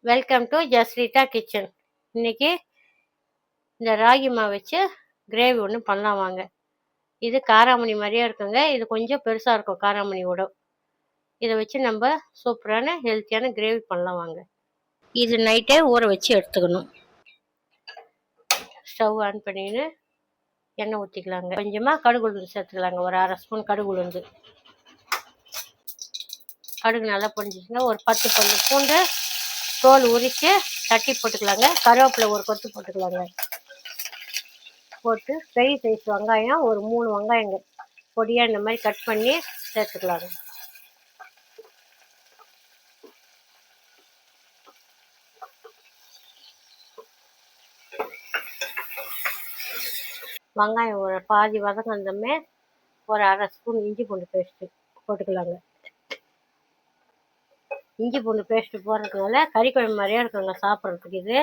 Welcome to ஜஸ்ரீட்டா kitchen. இன்னைக்கு இந்த ராகி மாவு வச்சு கிரேவி ஒன்று பண்ணலாம் வாங்க. இது காராமணி மாதிரியே இருக்குங்க. இது கொஞ்சம் பெருசாக இருக்கும் காராமணியோட. இதை வச்சு நம்ம சூப்பரான ஹெல்த்தியான கிரேவி பண்ணலாம் வாங்க. இது நைட்டே ஊற வச்சு எடுத்துக்கணும். ஸ்டவ் ஆன் பண்ணின்னு எண்ணெய் ஊற்றிக்கலாங்க. கொஞ்சமாக கடுகு உளுந்து சேர்த்துக்கலாங்க. ஒரு அரை ஸ்பூன் கடுகு உளுந்து. கடுகு நல்லா பொரிஞ்சிச்சுன்னா ஒரு 10 பல்லு பூண்டு தோல் உரித்து தட்டி போட்டுக்கலாங்க. கருவேப்பிலை ஒரு கொத்து போட்டுக்கலாங்க. போட்டு பெரிய சைஸ் வெங்காயம் ஒரு 3 வெங்காயங்க பொடியாக இந்த மாதிரி கட் பண்ணி சேர்த்துக்கலாங்க. வெங்காயம் ஒரு பாதி வதங்கினதுமே ஒரு அரை ஸ்பூன் இஞ்சி பூண்டு பேஸ்ட்டு போட்டுக்கலாங்க. இஞ்சி பூண்டு பேஸ்ட்டு போடுறதுனால கறி குழம்பு மாதிரியே இருக்குங்க சாப்பிட்றதுக்கு. இது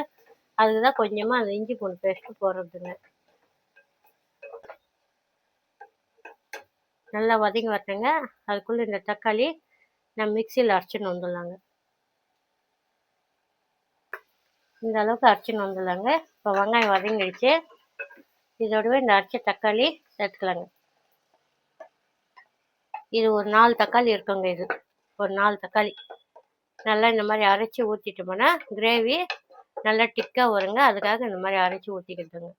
அதுக்கு தான் கொஞ்சமாக அந்த இஞ்சி பூண்டு பேஸ்ட்டு போடுறதுங்க. நல்லா வதங்கி வரட்டுங்க. அதுக்குள்ளே இந்த தக்காளி நம்ம மிக்சியில் அரைச்சின்னு வந்துடலாங்க. இந்த அளவுக்கு அரைச்சின்னு வந்துடலாங்க. இப்போ வெங்காயம் வதங்கிடுச்சு. இதோடவே இந்த அரைச்ச தக்காளி சேர்த்துக்கலாங்க. இது ஒரு 4 தக்காளி இருக்குங்க. இது ஒரு 4 தக்காளி நல்லா இந்த மாதிரி அரைச்சி ஊற்றிட்டோம்னா கிரேவி நல்லா டிக்காக வருங்க. அதுக்காக இந்த மாதிரி அரைச்சி ஊற்றிக்கிட்டுங்க.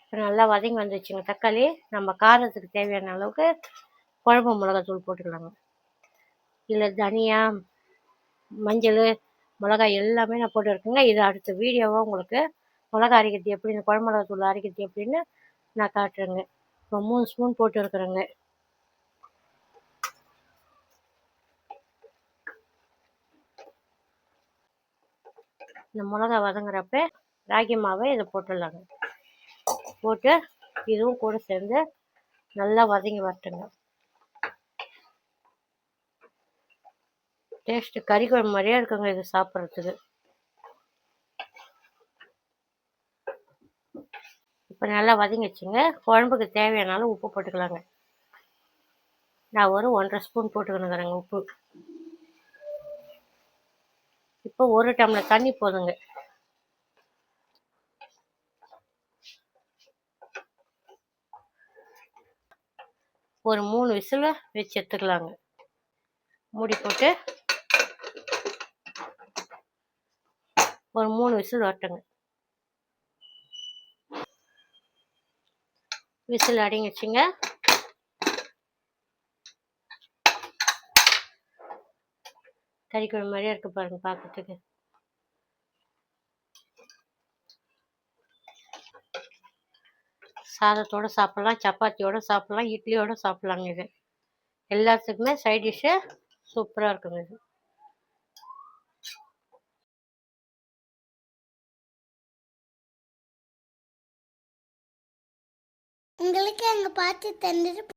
இப்போ நல்லா வதங்கி வந்துச்சுங்க தக்காளி. நம்ம காரத்துக்கு தேவையான அளவுக்கு குழம்பு மிளகாத்தூள் போட்டுக்கலாங்க. இல்லை தனியா மஞ்சள் மிளகாய் எல்லாமே நான் போட்டு இருக்குங்க. இது அடுத்த வீடியோவாக உங்களுக்கு மிளகா அரைக்கிறது எப்படின்னு, குழம்பு மிளகாத்தூள் அரைக்கிறது எப்படின்னு நான் காட்டுறேங்க. இப்போ 3 ஸ்பூன் போட்டு இருக்கிறேங்க. இந்த மிளகா வதங்குறப்ப ராகி மாவை இதை போட்டுடலாங்க. போட்டு இதுவும் கூட சேர்ந்து நல்லா வதங்கி வரட்டுங்க. டேஸ்ட்டு கறி குழம்பு மாதிரியே இருக்குங்க இது சாப்பிட்றதுக்கு. இப்போ நல்லா வதங்கிச்சுங்க. குழம்புக்கு தேவையான உப்பு போட்டுக்கலாங்க. நான் ஒரு 1.5 ஸ்பூன் போட்டுக்கணுங்கிறேங்க உப்பு. இப்போ 1 டம்ளர் தண்ணி போதுங்க. ஒரு 3 விசில் வச்சு எடுத்துக்கலாங்க. மூடி போட்டு ஒரு 3 விசில் வரட்டுங்க. விசில் அடங்கிச்சுங்க. கறி குழம்பு மாதிரியே இருக்கு பாருங்க பார்க்கறதுக்கு. சாதத்தோடு சாப்பிட்லாம், சப்பாத்தியோடு சாப்பிட்லாம், இட்லியோடு சாப்பிட்லாங்க. இது எல்லாத்துக்குமே சைட் டிஷ்ஷு சூப்பராக இருக்குங்க. இது உங்களுக்கு அங்கே பார்த்து தந்துட்டு